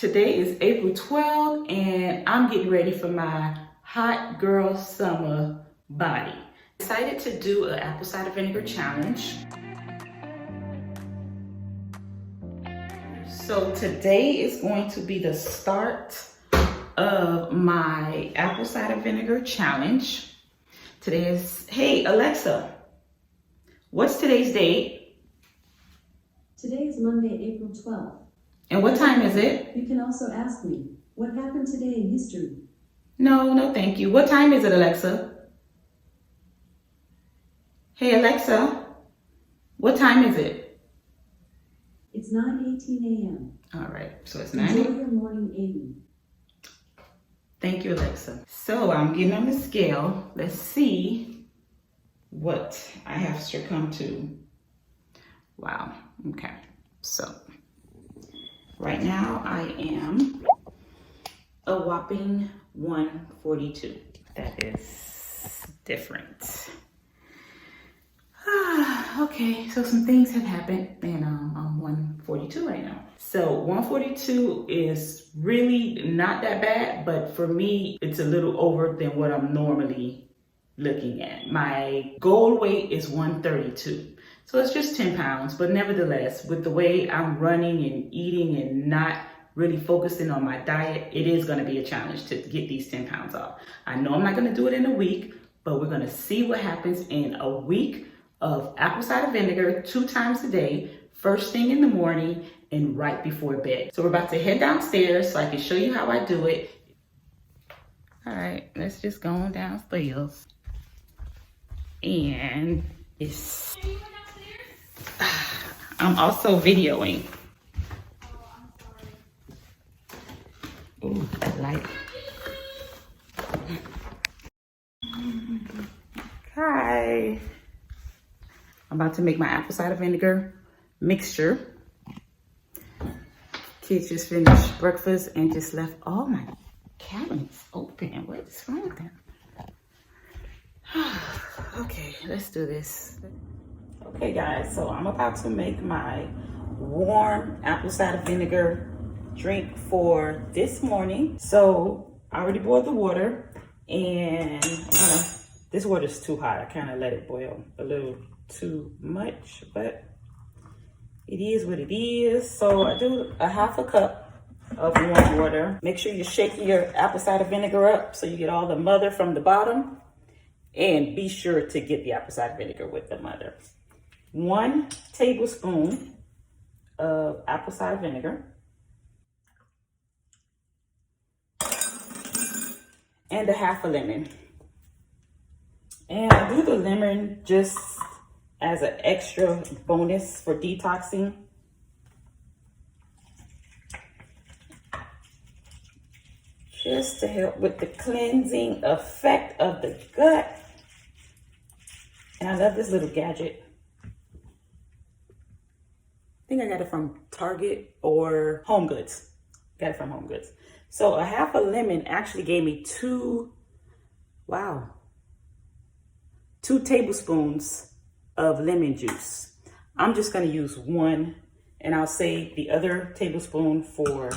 Today is April 12th and I'm getting ready for my hot girl summer body. Decided to do an apple cider vinegar challenge. So today is going to be the start of my apple cider vinegar challenge. Today is, hey Alexa, what's today's date? Today is Monday, April 12th. And what time is it? You can also ask me, what happened today in history? No, thank you. What time is it, Alexa? Hey, Alexa, what time is it? It's 9:18 a.m. All right, so it's Enjoy 9. your morning eating. Thank you, Alexa. So I'm getting on the scale. Let's see what I have succumbed to. Wow, okay. So right now I am a whopping 142. That is different. Okay, so some things have happened and I'm 142 right now. So 142 is really not that bad, but for me, it's a little over than what I'm normally looking at. My goal weight is 132. So it's just 10 pounds, but nevertheless, with the way I'm running and eating and not really focusing on my diet, it is gonna be a challenge to get these 10 pounds off. I know I'm not gonna do it in a week, but we're gonna see what happens in a week of apple cider vinegar 2 times a day, first thing in the morning and right before bed. So we're about to head downstairs so I can show you how I do it. All right, let's just go on downstairs. And it's, I'm also videoing. Ooh, that light. Hi. I'm about to make my apple cider vinegar mixture. Kids just finished breakfast and just left all my cabinets open. What is wrong with them? Okay, let's do this. Okay guys, so I'm about to make my warm apple cider vinegar drink for this morning. So I already boiled the water and this water is too hot. I kind of let it boil a little too much, but it is what it is. So I do a half a cup of warm water. Make sure you're shaking your apple cider vinegar up so you get all the mother from the bottom, and be sure to get the apple cider vinegar with the mother. 1 tablespoon of apple cider vinegar and a half a lemon. And I do the lemon just as an extra bonus for detoxing. Just to help with the cleansing effect of the gut. And I love this little gadget. I think I got it from Target or Home Goods. Got it from Home Goods. So a half a lemon actually gave me 2 tablespoons of lemon juice. I'm just gonna use 1 and I'll save the other tablespoon for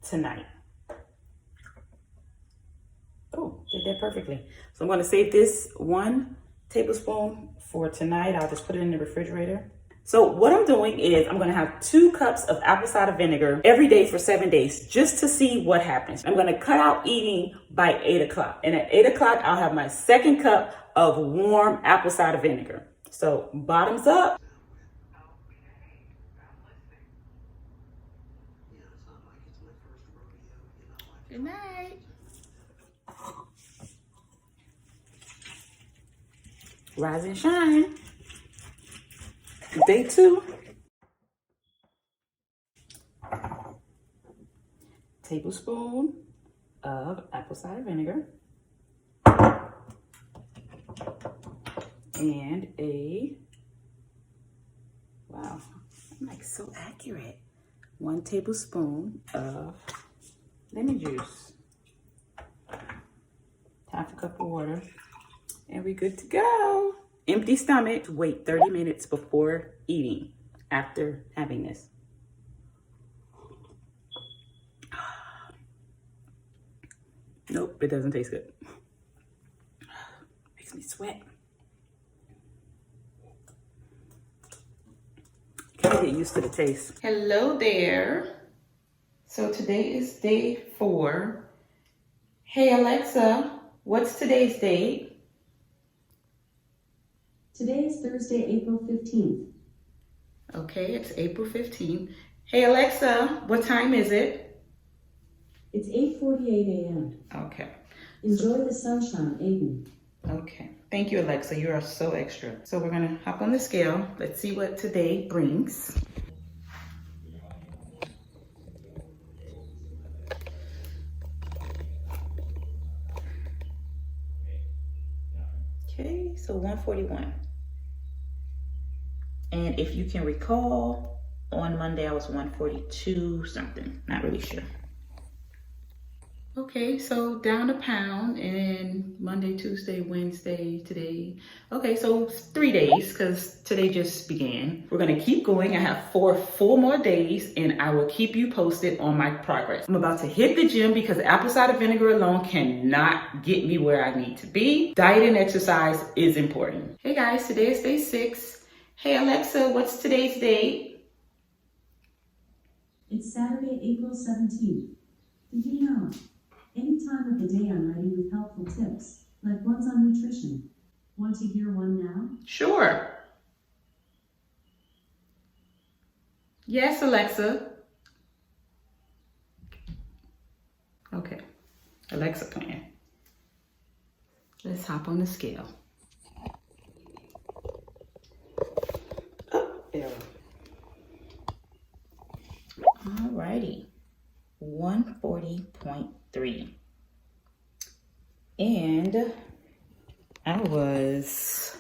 tonight. Oh, did that perfectly. So I'm gonna save this 1 tablespoon for tonight. I'll just put it in the refrigerator. So what I'm doing is I'm gonna have 2 cups of apple cider vinegar every day for 7 days, just to see what happens. I'm gonna cut out eating by 8 o'clock. And at 8 o'clock, I'll have my 2nd cup of warm apple cider vinegar. So bottoms up. Good night. Rise and shine. Day 2. Tablespoon of apple cider vinegar. And wow, I'm like so accurate. 1 tablespoon of lemon juice. Half a cup of water. And we're good to go. Empty stomach. Wait 30 minutes before eating after having this. Nope, it doesn't taste good. Makes me sweat. Gotta get used to the taste. Hello there. So today is day 4. Hey Alexa, what's today's date? Today is Thursday, April 15th. Okay, it's April 15th. Hey Alexa, what time is it? It's 8:48 a.m. Okay. Enjoy the sunshine, Aiden. Okay. Thank you, Alexa. You are so extra. So we're gonna hop on the scale. Let's see what today brings. Okay, so 141. And if you can recall, on Monday I was 142 something. Not really sure. Okay, so down a pound, and Monday, Tuesday, Wednesday, today. Okay, so 3 days, because today just began. We're gonna keep going. I have 4 full more days, and I will keep you posted on my progress. I'm about to hit the gym because apple cider vinegar alone cannot get me where I need to be. Diet and exercise is important. Hey guys, today is day 6. Hey Alexa, what's today's date? It's Saturday, April 17th. Did you know? Any time of the day I'm ready with helpful tips, like ones on nutrition. Want to hear one now? Sure. Yes, Alexa. Okay, Alexa playing. Let's hop on the scale. Oh, there. Alrighty. 140.3. And I was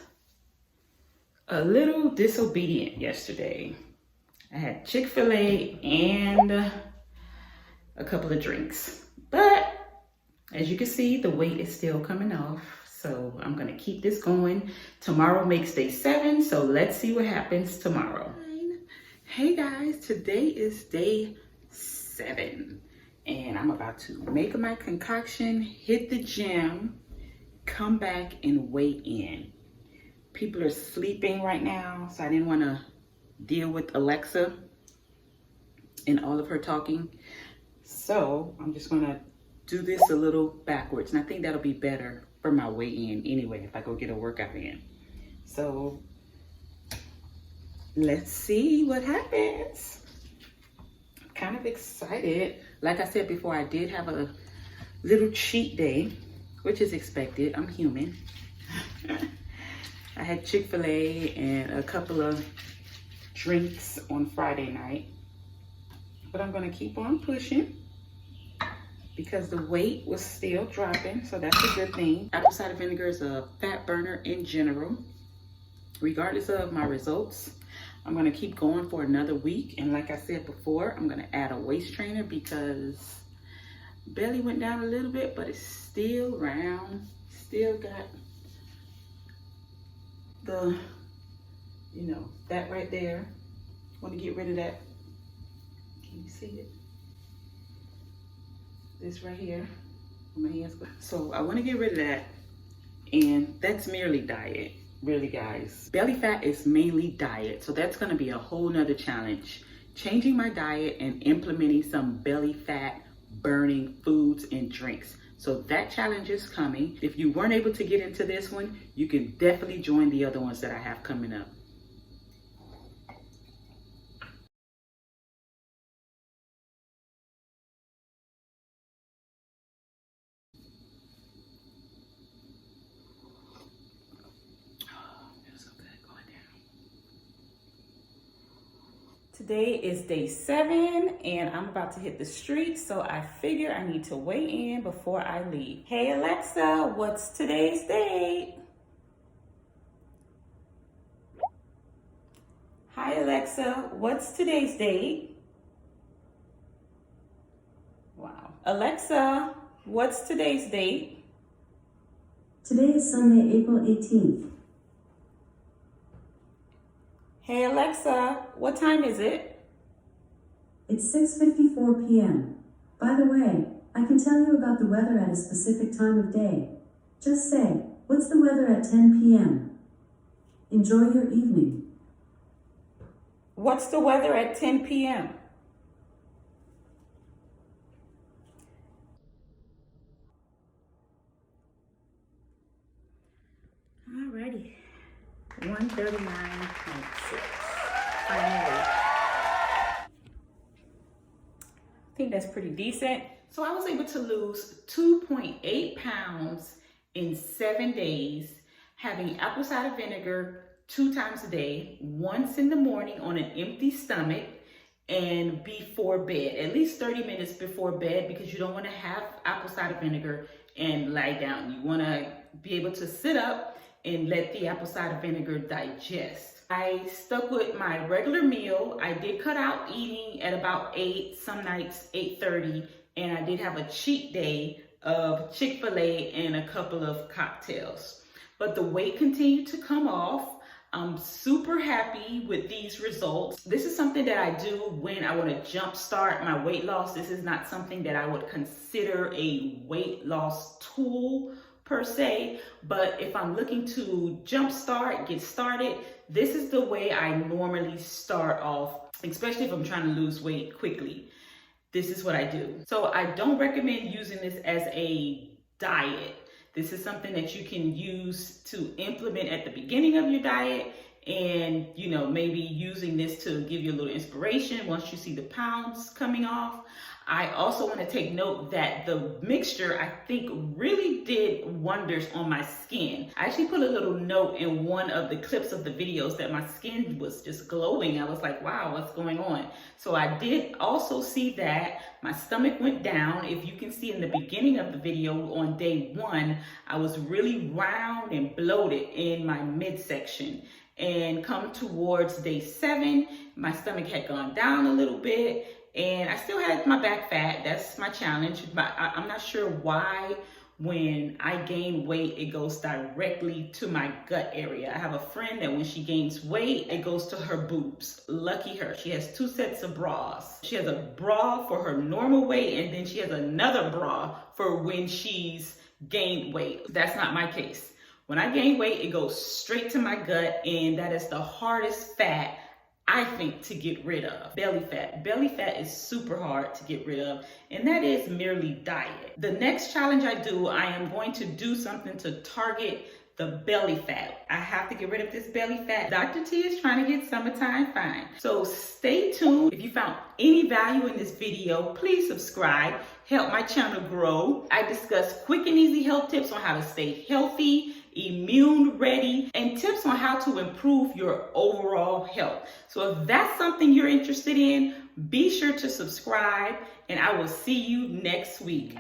a little disobedient yesterday. I had Chick-fil-A and a couple of drinks. But as you can see, the weight is still coming off. So I'm gonna keep this going. Tomorrow makes day 7, so let's see what happens tomorrow. Hey guys, today is day 7 and I'm about to make my concoction, hit the gym, come back and weigh in. People are sleeping right now, so I didn't want to deal with Alexa and all of her talking. So I'm just gonna do this a little backwards, and I think that'll be better for my weigh in anyway if I go get a workout in. So let's see what happens. Kind of excited. Like I said before, I did have a little cheat day, which is expected. I'm human. I had Chick-fil-A and a couple of drinks on Friday night, but I'm gonna keep on pushing because the weight was still dropping, so that's a good thing. Apple cider vinegar is a fat burner in general. Regardless of my results, I'm gonna keep going for another week. And like I said before, I'm gonna add a waist trainer because belly went down a little bit, but it's still round. Still got the, that right there. Want to get rid of that. Can you see it? This right here. My hands. So I want to get rid of that. And that's merely diet. Really, guys. Belly fat is mainly diet, so that's gonna be a whole nother challenge. Changing my diet and implementing some belly fat burning foods and drinks. So that challenge is coming. If you weren't able to get into this one, you can definitely join the other ones that I have coming up. Today is day 7 and I'm about to hit the streets, so I figure I need to weigh in before I leave. Hey Alexa, what's today's date? Hi Alexa, what's today's date? Wow. Alexa, what's today's date? Today is Sunday, April 18th. Hey Alexa, what time is it? It's 6:54 p.m. By the way, I can tell you about the weather at a specific time of day. Just say, what's the weather at 10 p.m.? Enjoy your evening. What's the weather at 10 p.m.? Alrighty, 139.6. Finally. I think that's pretty decent. So I was able to lose 2.8 pounds in 7 days, having apple cider vinegar 2 times a day, once in the morning on an empty stomach, and before bed, at least 30 minutes before bed, because you don't want to have apple cider vinegar and lie down. You want to be able to sit up and let the apple cider vinegar digest. I stuck with my regular meal. I did cut out eating at about 8, some nights 8:30, and I did have a cheat day of Chick-fil-A and a couple of cocktails. But the weight continued to come off. I'm super happy with these results. This is something that I do when I want to jumpstart my weight loss. This is not something that I would consider a weight loss tool per se, but if I'm looking to jumpstart, get started, this is the way I normally start off, especially if I'm trying to lose weight quickly. This is what I do. So I don't recommend using this as a diet. This is something that you can use to implement at the beginning of your diet, and maybe using this to give you a little inspiration once you see the pounds coming off. I also want to take note that the mixture, I think, really did wonders on my skin. I actually put a little note in one of the clips of the videos that my skin was just glowing. I was like, wow, what's going on? So I did also see that my stomach went down. If you can see in the beginning of the video on day 1, I was really round and bloated in my midsection. And come towards day 7, my stomach had gone down a little bit. And I still had my back fat. That's my challenge. But I'm not sure why when I gain weight, it goes directly to my gut area. I have a friend that when she gains weight, it goes to her boobs. Lucky her. She has 2 sets of bras. She has a bra for her normal weight, and then she has another bra for when she's gained weight. That's not my case. When I gain weight, it goes straight to my gut, and that is the hardest fat, I think, to get rid of. Belly fat. Belly fat is super hard to get rid of, and that is merely diet. The next challenge I do, I am going to do something to target the belly fat. I have to get rid of this belly fat. Dr. T is trying to get summertime fine. So stay tuned. If you found any value in this video, please subscribe. Help my channel grow. I discuss quick and easy health tips on how to stay healthy, immune ready, and tips on how to improve your overall health. So if that's something you're interested in, be sure to subscribe, and I will see you next week.